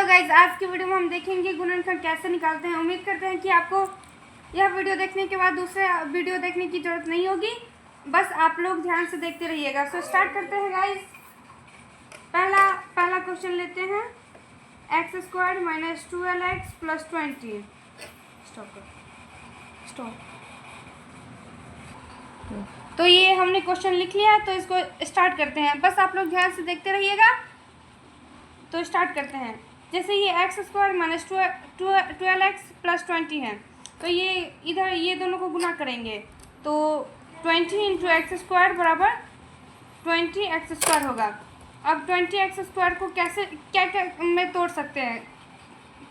Hello guys, आज की video में हम देखेंगे गुणनखंड कैसे निकालते हैं। उम्मीद करते हैं कि आपको यह वीडियो देखने के बाद दूसरे वीडियो देखने की जरूरत नहीं होगी, बस आप लोग ध्यान से देखते रहिएगा। सो स्टार्ट करते हैं गाइज। पहला क्वेश्चन लेते हैं। x² - 12x + 20। स्टॉप। तो ये हमने क्वेश्चन लिख लिया, तो इसको स्टार्ट करते हैं। बस आप लोग ध्यान से देखते रहिएगा। तो स्टार्ट करते हैं। जैसे ये x² - 12x + 20 है, तो ये इधर ये दोनों को गुना करेंगे तो 20 × x² बराबर 20x² होगा। अब 20x² को कैसे क्या में तोड़ सकते हैं,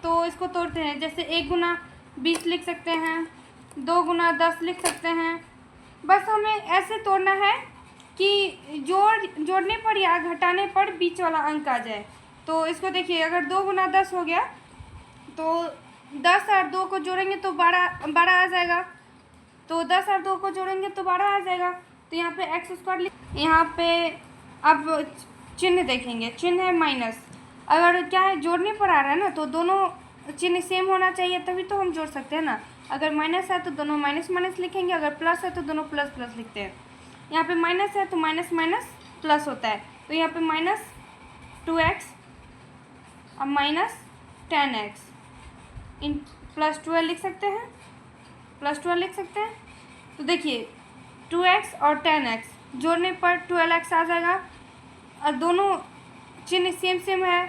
तो इसको तोड़ते हैं। जैसे 1 × 20 लिख सकते हैं, 2 × 10 लिख सकते हैं। बस हमें ऐसे तोड़ना है कि जोड़ने पर या घटाने पर बीच वाला अंक आ जाए। तो इसको देखिए, अगर 2 × 10 हो गया तो 10 और 2 को जोड़ेंगे तो 12 आ जाएगा। तो 10 और 2 को जोड़ेंगे तो 12 आ जाएगा। तो यहाँ पे x², यहाँ पे अब चिन्ह देखेंगे, चिन्ह है माइनस। अगर क्या है, जोड़ने पर आ रहा है ना, तो दोनों चिन्ह सेम होना चाहिए, तभी तो हम जोड़ सकते हैं ना। अगर माइनस है तो दोनों माइनस माइनस लिखेंगे, अगर प्लस है तो दोनों प्लस प्लस लिखते हैं। यहाँ पे माइनस है तो माइनस माइनस प्लस होता है। तो यहाँ पे -2x अब -10x इन +12 लिख सकते हैं, +12 लिख सकते हैं। तो देखिए 2x और 10x जोड़ने पर 12x आ जाएगा। और दोनों चिन्ह सेम है।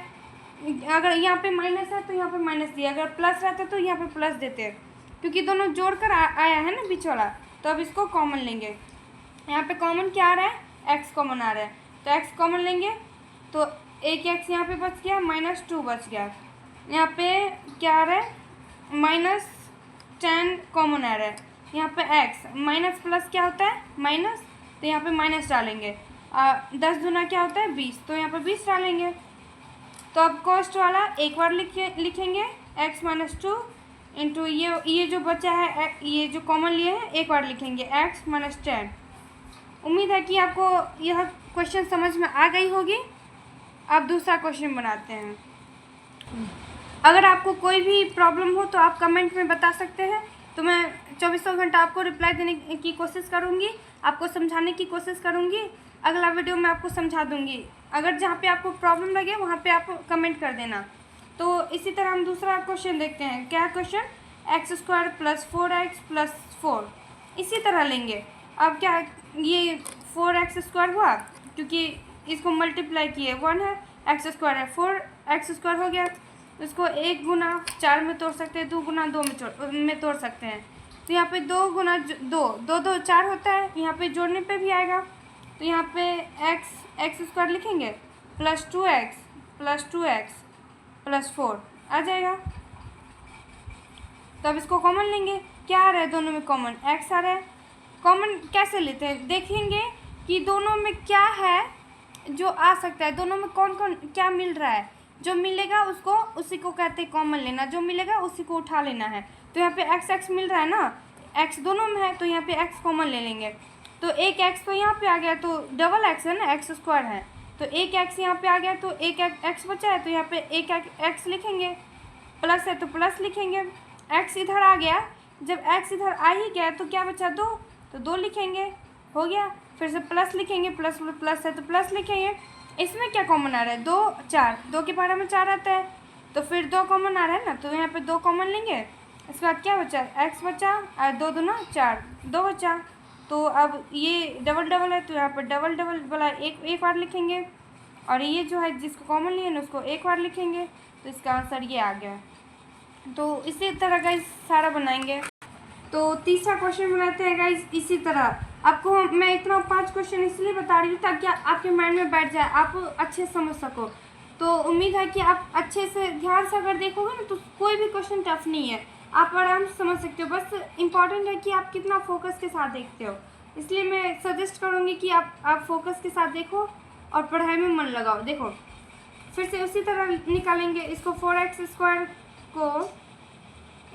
अगर यहाँ पे माइनस है तो यहाँ पे माइनस दिया, अगर प्लस रहता तो यहाँ पे प्लस देते हैं, क्योंकि दोनों जोड़कर आया है ना बीच वाला। तो अब इसको कॉमन लेंगे। यहाँ पे कॉमन क्या आ रहा है, x कॉमन आ रहा है, तो x कॉमन लेंगे तो एक x यहाँ पे बच गया, -2 बच गया। यहाँ पे क्या आ रहा है, -10 कॉमन आ रहा है। यहाँ पे x माइनस प्लस क्या होता है, माइनस, तो यहाँ पे माइनस डालेंगे। 10 दूना क्या होता है, 20, तो यहाँ पे 20 डालेंगे। तो अब कॉस्ट वाला एक बार लिखेंगे, x - 2 इंटू ये जो बचा है, ये जो कॉमन लिए हैं, एक बार लिखेंगे x - 10। उम्मीद है कि आपको यह क्वेश्चन समझ में आ गई होगी। अब दूसरा क्वेश्चन बनाते हैं। अगर आपको कोई भी प्रॉब्लम हो तो आप कमेंट में बता सकते हैं, तो मैं 24 घंटा आपको रिप्लाई देने की कोशिश करूँगी, आपको समझाने की कोशिश करूँगी। अगला वीडियो में आपको समझा दूँगी। अगर जहाँ पे आपको प्रॉब्लम लगे वहाँ पे आप कमेंट कर देना। तो इसी तरह हम दूसरा क्वेश्चन देखते हैं। क्या क्वेश्चन, x² + 4x + 4 इसी तरह लेंगे। अब क्या, ये 4x² हुआ, क्योंकि इसको मल्टीप्लाई किए, 1 है, x² है, 4x² हो गया। इसको 1 × 4 में तोड़ सकते हैं, 2 × 2 में तोड़ सकते हैं। तो यहाँ पे 2 × 2 2 4 होता है, यहाँ पे जोड़ने पे भी आएगा। तो यहाँ पे x² लिखेंगे, +2x + 2x + 4 आ जाएगा। तो अब इसको कॉमन लेंगे। क्या आ रहा है दोनों में कॉमन, x आ रहा है। कॉमन कैसे लेते हैं, देखेंगे कि दोनों में क्या है जो आ सकता है, दोनों में कौन कौन क्या मिल रहा है। जो मिलेगा उसको, उसी को कहते हैं कॉमन लेना, जो मिलेगा उसी को उठा लेना है। तो यहाँ पे x मिल रहा है ना, x दोनों में है, तो यहाँ पे x कॉमन ले लेंगे। तो एक x तो यहाँ पे आ गया, तो डबल x है ना, x² है, तो एक x यहाँ पे आ गया, तो एक x बचा है, तो यहाँ पे एक x लिखेंगे। प्लस है तो प्लस लिखेंगे। x इधर आ गया, जब x इधर आ ही गया तो क्या बचा, 2, तो 2 लिखेंगे, हो गया। फिर से प्लस लिखेंगे, प्लस है तो प्लस लिखेंगे। इसमें क्या कॉमन आ रहा है, 2 4, 2 के बारे में 4 आता है, तो फिर 2 कॉमन आ रहा है ना, तो यहाँ पे 2 कॉमन लेंगे। इसके बाद क्या बचा, x बचा, और 2 दूना 4, 2 बचा। तो अब ये डबल है, तो यहाँ पर डबल वाला एक बार लिखेंगे, और ये जो है जिसको कॉमन लिए ना उसको एक बार लिखेंगे। तो इसका आंसर ये आ गया। तो इसी तरह गाइस सारा बनाएंगे। तो तीसरा क्वेश्चन बनाते हैं गाइस इसी तरह। आपको मैं इतना 5 क्वेश्चन इसलिए बता रही हूँ ताकि आपके माइंड में बैठ जाए, आप अच्छे समझ सको। तो उम्मीद है कि आप अच्छे से ध्यान से अगर देखोगे ना, तो कोई भी क्वेश्चन टफ नहीं है, आप आराम से समझ सकते हो। बस इम्पॉर्टेंट है कि आप कितना फोकस के साथ देखते हो। इसलिए मैं सजेस्ट करूँगी कि आप फोकस के साथ देखो और पढ़ाई में मन लगाओ। देखो फिर से उसी तरह निकालेंगे। इसको 4x² को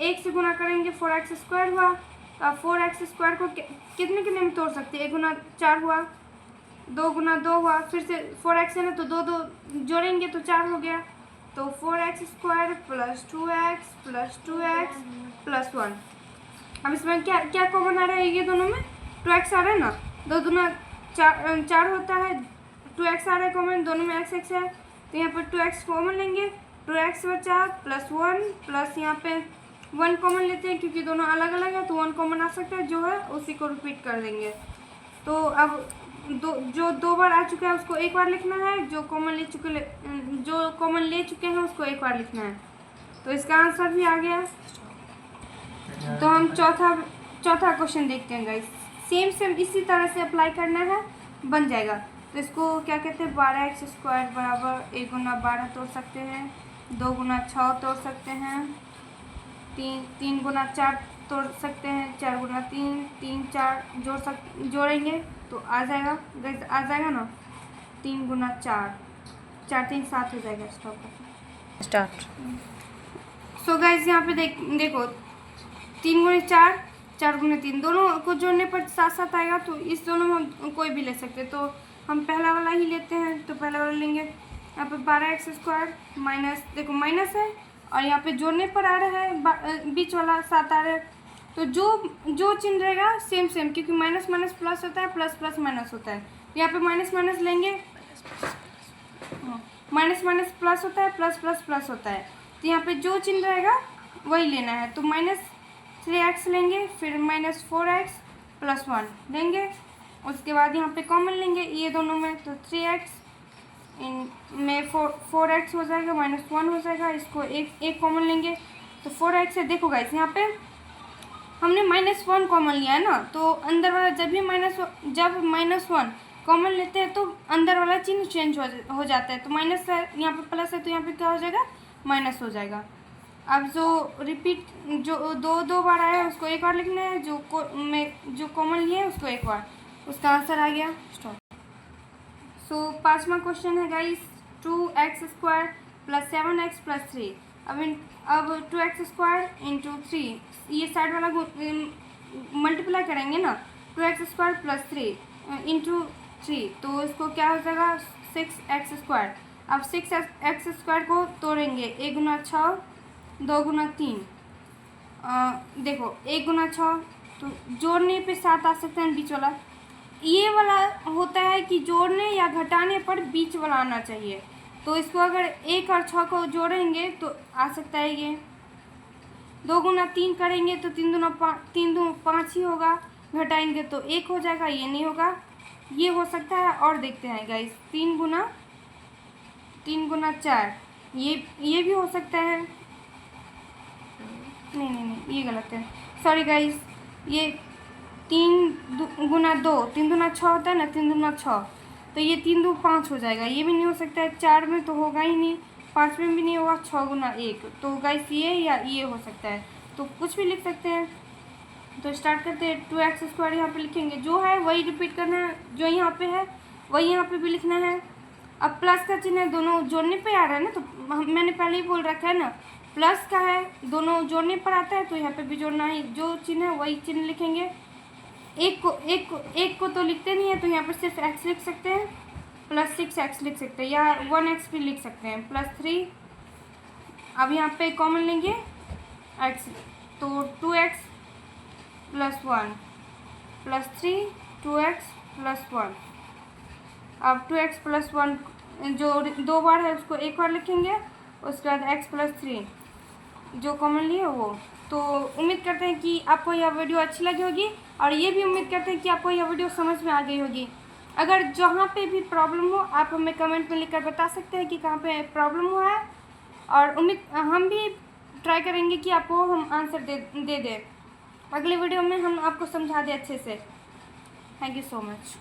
1 से गुना करेंगे, 4x² हुआ। अब 4x² को कितने में तोड़ सकते हैं, 1 × 4 हुआ, 2 × 2 हुआ। फिर से 4x है ना, तो 2 जोड़ेंगे तो 4 हो गया। तो 4x² plus 2x plus 2x plus 1। अब इसमें क्या क्या कॉमन आ रहा है, ये दोनों में 2x आ रहा है ना, 2 दूना 4 होता है, 2x आ रहा है कॉमन, दोनों में x है, तो यहाँ पर 2x कॉमन लेंगे, 2x बचा प्लस 1 प्लस यहाँ पे 1 कॉमन लेते हैं क्योंकि दोनों अलग अलग है, तो 1 कॉमन आ सकता है, जो है उसी को रिपीट कर देंगे। तो अब जो 2 बार आ चुका है उसको एक बार लिखना है, जो कॉमन ले चुके हैं उसको एक बार लिखना है। तो इसका आंसर भी आ गया। तो हम चौथा क्वेश्चन देखते हैं गाइस। सेम इसी तरह से अप्लाई करना है, बन जाएगा। तो इसको क्या कहते हैं, 12x² बराबर 1 गुना 12 तोड़ सकते हैं, 2 गुना 6 तोड़ सकते हैं, 3 गुना 4 तोड़ सकते हैं, 4 गुना 3 4 जोड़ेंगे तो आ जाएगा गाइस, आ जाएगा ना, 3 गुना 4 4 3 7 हो जाएगा। स्टार्ट। सो गाइस यहाँ पे देखो 3 गुना 4 4 गुना 3 दोनों को जोड़ने पर 7 7 आएगा, तो इस दोनों में हम कोई भी ले सकते हैं। तो हम पहला वाला ही लेते हैं, तो पहला वाला लेंगे। यहाँ पे 12x² माइनस, देखो माइनस है और यहाँ पे जोड़ने पर आ रहा है बीच वाला 7 आ रहा है, तो जो चिन्ह रहेगा सेम क्योंकि माइनस माइनस प्लस होता है, प्लस प्लस माइनस होता है। यहाँ पे माइनस माइनस लेंगे, माइनस माइनस प्लस होता है, प्लस प्लस प्लस होता है, तो यहाँ पे जो चिन्ह रहेगा वही लेना है। तो -3x लेंगे, फिर -4x प्लस 1 लेंगे, उसके बाद यहाँ पे कॉमन लेंगे ये दोनों में, तो 3x में 4x हो जाएगा, -1 हो जाएगा, इसको एक कॉमन लेंगे तो 4x है। देखो गाइस यहाँ पे हमने -1 कॉमन लिया है ना, तो अंदर वाला जब -1 कॉमन लेते हैं तो अंदर वाला चिन्ह चेंज हो जाता है। तो माइनस है, यहाँ पे प्लस है, तो यहाँ पे क्या हो जाएगा, माइनस हो जाएगा। अब जो दो बार आया है उसको एक बार लिखना है, जो कॉमन लिए है उसको एक बार, उसका आंसर आ गया। सो 5वां क्वेश्चन है guys, 2x² plus 7x plus 3। अब 2x² इंटू 3, ये साइड वाला मल्टीप्लाई करेंगे ना, 2x² प्लस 3 इंटू 3, तो इसको क्या हो जाएगा 6x²। अब 6x² को तोड़ेंगे, 1 गुना 6 2 गुना 3, देखो 1 गुना 6, तो जोड़ने पे 7 आ सकते हैं बीच वाला। ये वाला होता है कि जोड़ने या घटाने पर बीच वाला आना चाहिए, तो इसको अगर 1 और 6 को जोड़ेंगे तो आ सकता है ये। 2 गुना 3 करेंगे तो 3 दूना 5 ही होगा, घटाएंगे तो 1 हो जाएगा, ये नहीं होगा, ये हो सकता है। और देखते हैं गाइस, 3 गुना 4, ये भी हो सकता है, नहीं ये गलत है, सॉरी गाइस, ये 3 गुना 2, 3 दूना 6 होता है ना, 3 दूना 6, तो ये 3 2 5 हो जाएगा, ये भी नहीं हो सकता है, 4 में तो होगा ही नहीं, 5 में भी नहीं होगा, 6 गुना 1, तो गाइस ये या ये हो सकता है, तो कुछ भी लिख सकते हैं। तो स्टार्ट करते हैं। 2x² यहाँ पे लिखेंगे, जो है वही रिपीट करना है, जो यहाँ पे है वही यहाँ पे भी लिखना है। अब प्लस का चिन्ह है, दोनों जोड़ने पे आ रहा है ना, तो मैंने पहले ही बोल रखा है ना, प्लस का है, दोनों जोड़ने पर आता है, तो यहाँ पे भी जोड़ना है, जो चिन्ह है वही चिन्ह लिखेंगे। एक को तो लिखते नहीं है, तो यहाँ पर सिर्फ x लिख सकते हैं, प्लस 6x लिख सकते हैं, या 1x भी लिख सकते हैं, प्लस 3। अब यहाँ पे कॉमन लेंगे x, तो 2x plus 1 plus 3 2x plus 1। अब 2x प्लस 1 जो 2 बार है उसको एक बार लिखेंगे, उसके बाद x प्लस 3 जो कॉमन लिए वो। तो उम्मीद करते हैं कि आपको यह वीडियो अच्छी लगी होगी, और ये भी उम्मीद करते हैं कि आपको यह वीडियो समझ में आ गई होगी। अगर जहाँ पे भी प्रॉब्लम हो आप हमें कमेंट में लिखकर बता सकते हैं कि कहाँ पे प्रॉब्लम हुआ है, और हम भी ट्राई करेंगे कि आपको हम आंसर दे दें। अगले वीडियो में हम आपको समझा दें अच्छे से। Thank you so much.